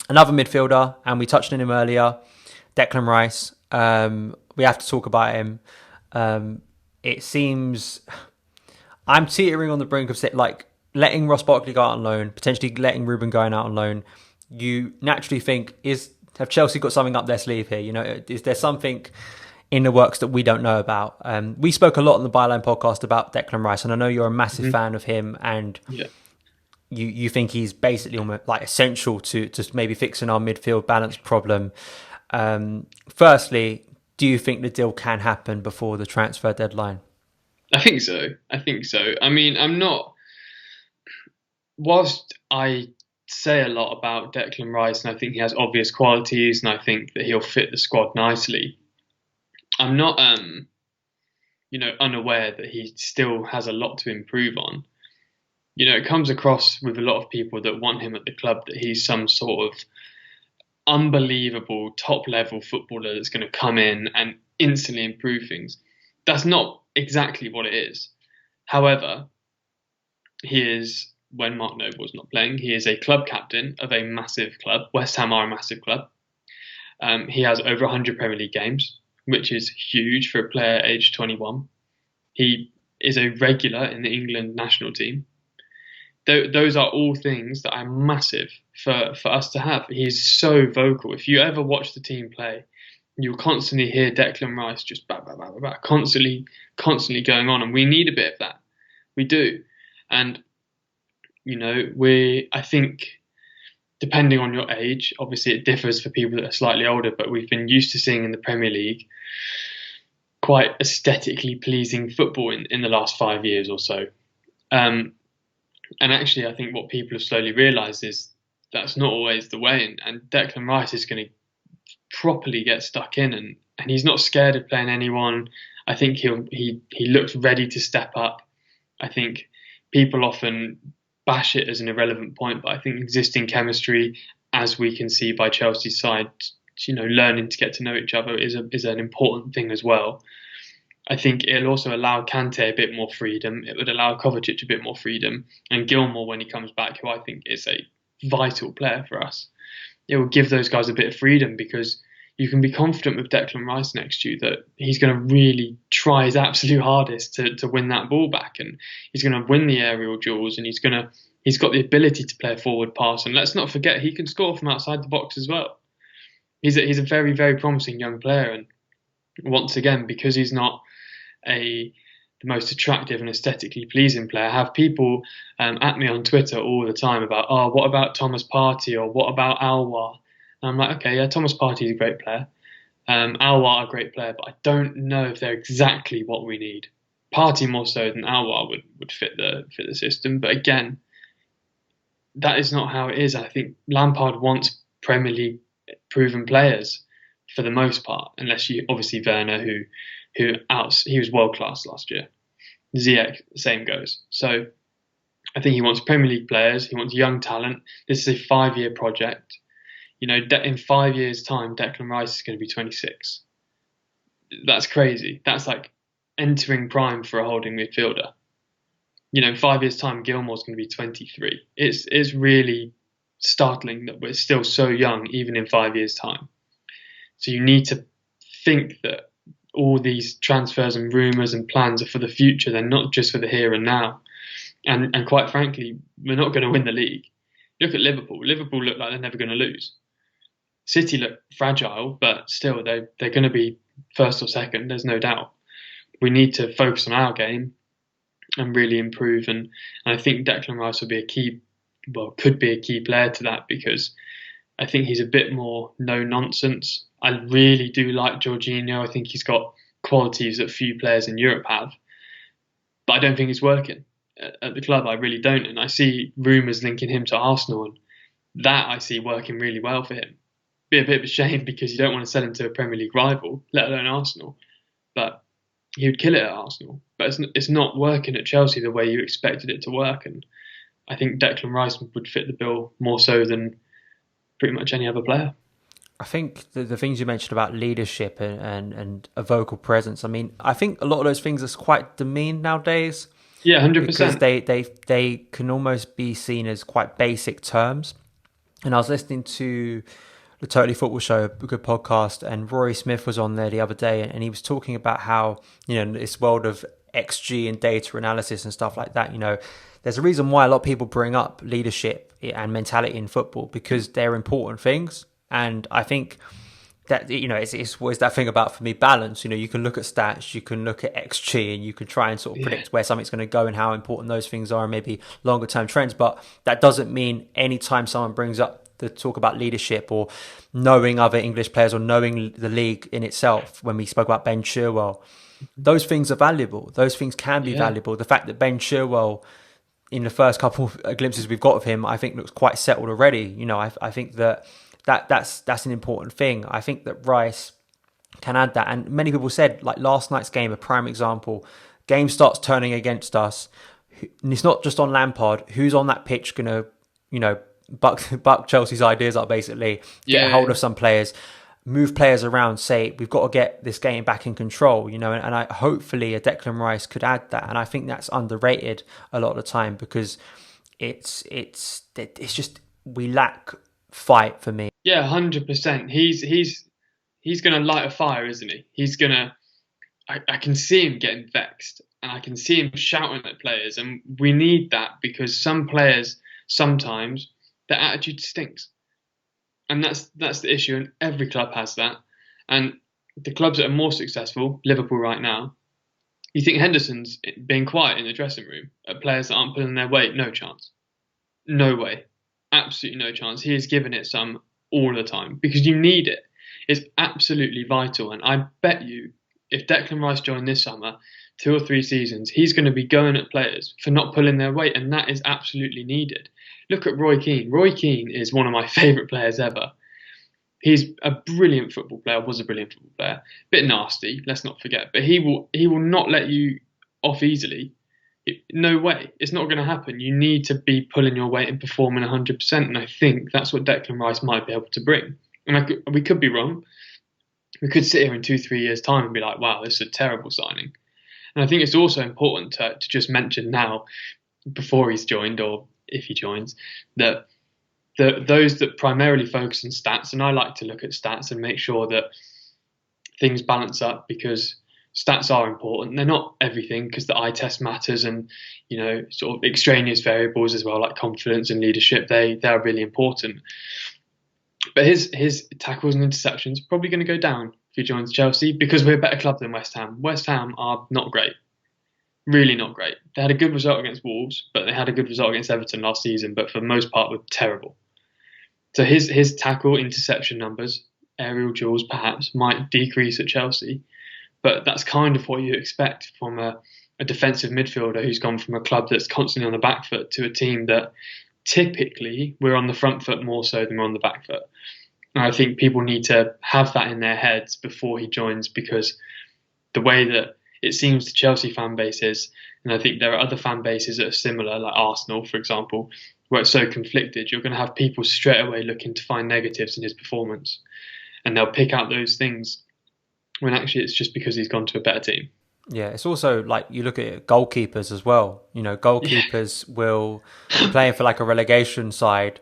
another midfielder, and we touched on him earlier, Declan Rice. We have to talk about him. It seems I'm teetering on the brink of like letting Ross Barkley go out on loan, potentially letting Ruben going out on loan. You naturally think, have Chelsea got something up their sleeve here? You know, is there something in the works that we don't know about? We spoke a lot on the Byline podcast about Declan Rice, and I know you're a massive fan of him, and Yeah. you think he's basically almost like essential to just maybe fixing our midfield balance problem. Firstly, do you think the deal can happen before the transfer deadline? I think so. I think so. I mean, I'm not. Whilst I say a lot about Declan Rice, and I think he has obvious qualities, and I think that he'll fit the squad nicely, I'm not, unaware that he still has a lot to improve on. You know, it comes across with a lot of people that want him at the club that he's some sort of unbelievable top level footballer that's going to come in and instantly improve things. That's not exactly what it is. However, he is, when Mark Noble's not playing, he is a club captain of a massive club. West Ham are a massive club. He has over 100 Premier League games, which is huge for a player aged 21. He is a regular in the England national team. Those are all things that are massive for us to have. He's so vocal. If you ever watch the team play, you'll constantly hear Declan Rice just bah, bah, bah, bah, bah, constantly going on. And we need a bit of that. We do. And, I think, depending on your age, obviously it differs for people that are slightly older, but we've been used to seeing in the Premier League quite aesthetically pleasing football in the last 5 years or so. And actually, I think what people have slowly realised is that's not always the way. And Declan Rice is going to properly get stuck in, and he's not scared of playing anyone. I think he looks ready to step up. I think people often bash it as an irrelevant point, but I think existing chemistry, as we can see by Chelsea's side, learning to get to know each other is an important thing as well. I think it'll also allow Kante a bit more freedom. It would allow Kovacic a bit more freedom. And Gilmour, when he comes back, who I think is a vital player for us, it will give those guys a bit of freedom, because you can be confident with Declan Rice next to you that he's going to really try his absolute hardest to win that ball back. And he's going to win the aerial duels, and he's got the ability to play a forward pass. And let's not forget, he can score from outside the box as well. He's a very, very promising young player. And once again, because he's not the most attractive and aesthetically pleasing player, I have people at me on Twitter all the time about, what about Thomas Partey, or what about Alwar? And I'm like, okay, yeah, Thomas Partey is a great player. Alwar a great player, but I don't know if they're exactly what we need. Partey more so than Alwar would fit the system, but again, that is not how it is. I think Lampard wants Premier League proven players for the most part, unless you obviously Werner, he was world class last year. Ziyech, same goes. So I think he wants Premier League players. He wants young talent. This is a 5-year project. In 5 years' time, Declan Rice is going to be 26. That's crazy. That's like entering prime for a holding midfielder. In 5 years' time, Gilmour's going to be 23. It's really startling that we're still so young, even in 5 years' time. So you need to think that all these transfers and rumours and plans are for the future. They're not just for the here and now. And quite frankly, we're not going to win the league. Look at Liverpool. Liverpool look like they're never going to lose. City look fragile, but still they're going to be first or second. There's no doubt. We need to focus on our game and really improve. And I think Declan Rice could be a key player to that, because I think he's a bit more no nonsense. I really do like Jorginho. I think he's got qualities that few players in Europe have, but I don't think it's working at the club. I really don't. And I see rumours linking him to Arsenal, and that I see working really well for him. Be a bit of a shame, because you don't want to sell him to a Premier League rival, let alone Arsenal. But he would kill it at Arsenal. But it's not working at Chelsea the way you expected it to work. And I think Declan Rice would fit the bill more so than pretty much any other player. I think the things you mentioned about leadership and a vocal presence, I mean, I think a lot of those things are quite demeaned nowadays. Yeah, 100%. Because they can almost be seen as quite basic terms. And I was listening to the Totally Football Show, a good podcast, and Rory Smith was on there the other day, and he was talking about how, this world of XG and data analysis and stuff like that, there's a reason why a lot of people bring up leadership and mentality in football, because they're important things. And I think that, it's always that thing about, for me, balance. You can look at stats, you can look at XG, and you can try and sort of predict where something's going to go and how important those things are, and maybe longer term trends. But that doesn't mean anytime someone brings up the talk about leadership or knowing other English players or knowing the league in itself, when we spoke about Ben Chilwell, those things are valuable. Those things can be valuable. The fact that Ben Chilwell, in the first couple of glimpses we've got of him, I think looks quite settled already. I think that's an important thing. I think that Rice can add that. And many people said, like last night's game, a prime example, game starts turning against us. And it's not just on Lampard. Who's on that pitch going to, buck Chelsea's ideas up, basically, get a hold of some players, move players around, say, we've got to get this game back in control, and I hopefully a Declan Rice could add that. And I think that's underrated a lot of the time, because it's just, we lack fight, for me. Yeah, 100%. He's going to light a fire, isn't he? He's going to. I can see him getting vexed, and I can see him shouting at players, and we need that, because some players sometimes their attitude stinks, and that's the issue. And every club has that. And the clubs that are more successful, Liverpool right now, you think Henderson's being quiet in the dressing room at players that aren't pulling their weight? No chance, no way, absolutely no chance. He is giving it some all the time, because you need it. It's absolutely vital. And I bet you, if Declan Rice joined this summer, 2 or 3 seasons, he's going to be going at players for not pulling their weight, and that is absolutely needed. Look at Roy Keane. Roy Keane is one of my favourite players ever. He's a brilliant football player, was a brilliant football player. Bit nasty, let's not forget, but he will not let you off easily. No way. It's not going to happen. You need to be pulling your weight and performing 100%, and I think that's what Declan Rice might be able to bring. And we could be wrong. We could sit here in 2-3 years' time and be like, wow, this is a terrible signing. And I think it's also important to just mention now, before he's joined, or if he joins, that those that primarily focus on stats, and I like to look at stats and make sure that things balance up, because stats are important. They're not everything, because the eye test matters, and sort of extraneous variables as well, like confidence and leadership, they are really important. But his tackles and interceptions are probably going to go down if he joins Chelsea, because we're a better club than West Ham. West Ham are not great. Really not great. They had a good result against Wolves, but they had a good result against Everton last season, but for the most part were terrible. So his tackle interception numbers, aerial duels perhaps, might decrease at Chelsea, but that's kind of what you expect from a defensive midfielder who's gone from a club that's constantly on the back foot to a team that typically we're on the front foot more so than we're on the back foot. And I think people need to have that in their heads before he joins, because the way that it seems the Chelsea fan base is, and I think there are other fan bases that are similar, like Arsenal, for example, where it's so conflicted, you're going to have people straight away looking to find negatives in his performance. And they'll pick out those things when actually it's just because he's gone to a better team. Yeah, it's also like you look at goalkeepers as well. Goalkeepers will be playing for like a relegation side,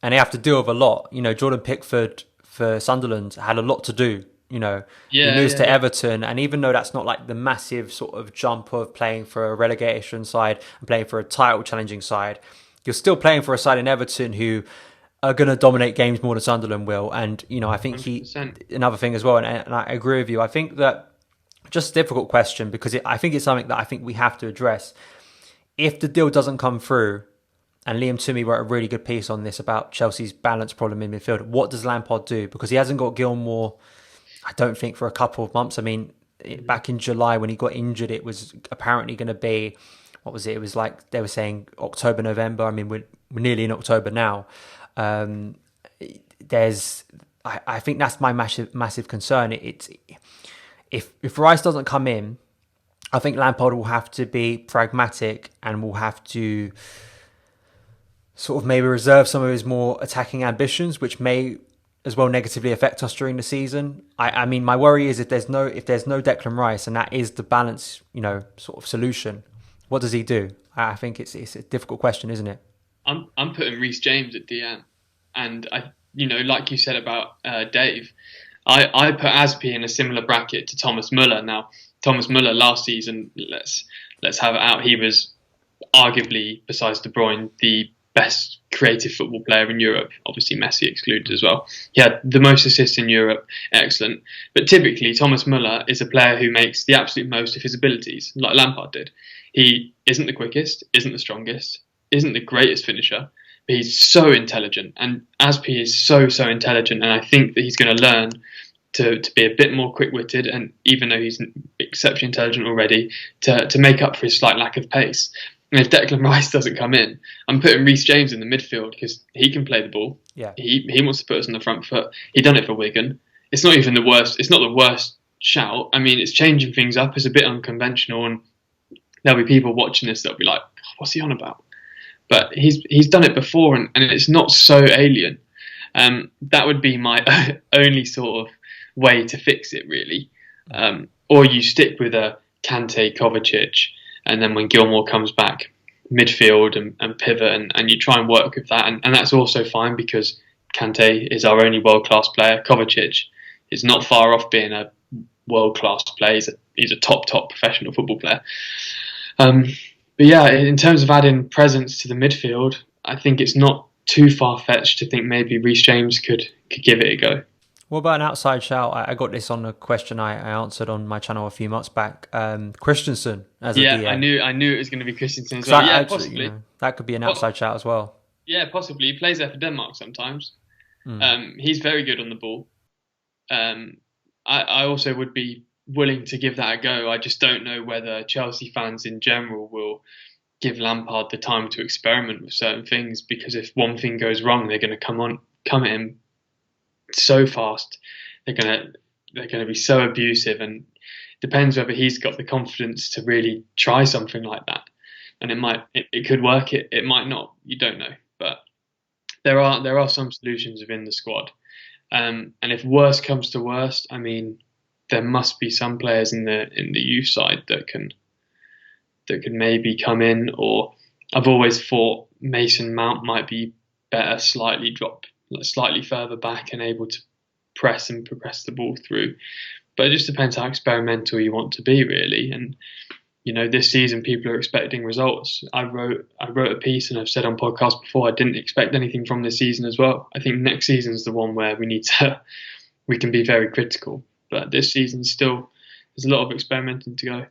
and they have to deal with a lot. Jordan Pickford for Sunderland had a lot to do. He moves to Everton, and even though that's not like the massive sort of jump of playing for a relegation side and playing for a title challenging side, you're still playing for a side in Everton who are going to dominate games more than Sunderland will. And, I think 100%. Another thing as well, and I agree with you, I think that just a difficult question, because I think it's something that I think we have to address. If the deal doesn't come through, and Liam Toomey wrote a really good piece on this about Chelsea's balance problem in midfield, what does Lampard do? Because he hasn't got Gilmour, I don't think, for a couple of months. I mean, back in July when he got injured, it was apparently going to be, what was it? It was like they were saying October, November. I mean, we're nearly in October now. I think that's my massive concern. If Rice doesn't come in, I think Lampard will have to be pragmatic and will have to sort of maybe reserve some of his more attacking ambitions, which may as well negatively affect us during the season. I mean, my worry is if there's no Declan Rice, and that is the balance, sort of solution, what does he do? I think it's a difficult question, isn't it? I'm putting Reece James at DM. And like you said about Dave, I put Aspi in a similar bracket to Thomas Muller. Now, Thomas Muller last season, let's have it out. He was arguably, besides De Bruyne, the best creative football player in Europe. Obviously, Messi excluded as well. He had the most assists in Europe. Excellent. But typically, Thomas Muller is a player who makes the absolute most of his abilities, like Lampard did. He isn't the quickest, isn't the strongest, isn't the greatest finisher, but he's so intelligent. And Aspi is so intelligent. And I think that he's going to learn to be a bit more quick-witted, and even though he's exceptionally intelligent already, to make up for his slight lack of pace. And if Declan Rice doesn't come in, I'm putting Reece James in the midfield because he can play the ball. Yeah. He wants to put us on the front foot. He done it for Wigan. It's not even the worst. It's not the worst shout. I mean, it's changing things up. It's a bit unconventional, and there'll be people watching this that'll be like, "What's he on about?" But he's done it before, and it's not so alien. That would be my only sort of way to fix it, really. Or you stick with a Kante, Kovacic, and then when Gilmour comes back, midfield and pivot, and you try and work with that. And that's also fine because Kante is our only world-class player. Kovacic is not far off being a world-class player. He's a top professional football player. But yeah, in terms of adding presence to the midfield, I think it's not too far-fetched to think maybe Reece James could give it a go. What about an outside shout? I got this on a question I answered on my channel a few months back. Christensen as a DM. I knew it was going to be Christensen as well. Yeah, possibly. That could be an outside shout as well. Yeah, possibly. He plays there for Denmark sometimes. He's very good on the ball. I also would be willing to give that a go. I just don't know whether Chelsea fans in general will give Lampard the time to experiment with certain things, because if one thing goes wrong, they're going to come at him so fast. They're going to be so abusive, and it depends whether he's got the confidence to really try something like that. And it could work, it might not, you don't know. But there are some solutions within the squad. And if worst comes to worst, I mean, there must be some players in the youth side that can maybe come in. Or I've always thought Mason Mount might be better slightly further back and able to press and progress the ball through. But it just depends how experimental you want to be, really. And this season people are expecting results. I wrote a piece, and I've said on podcasts before, I didn't expect anything from this season as well. I think next season's the one where we can be very critical. But this season still, there's a lot of experimenting to go.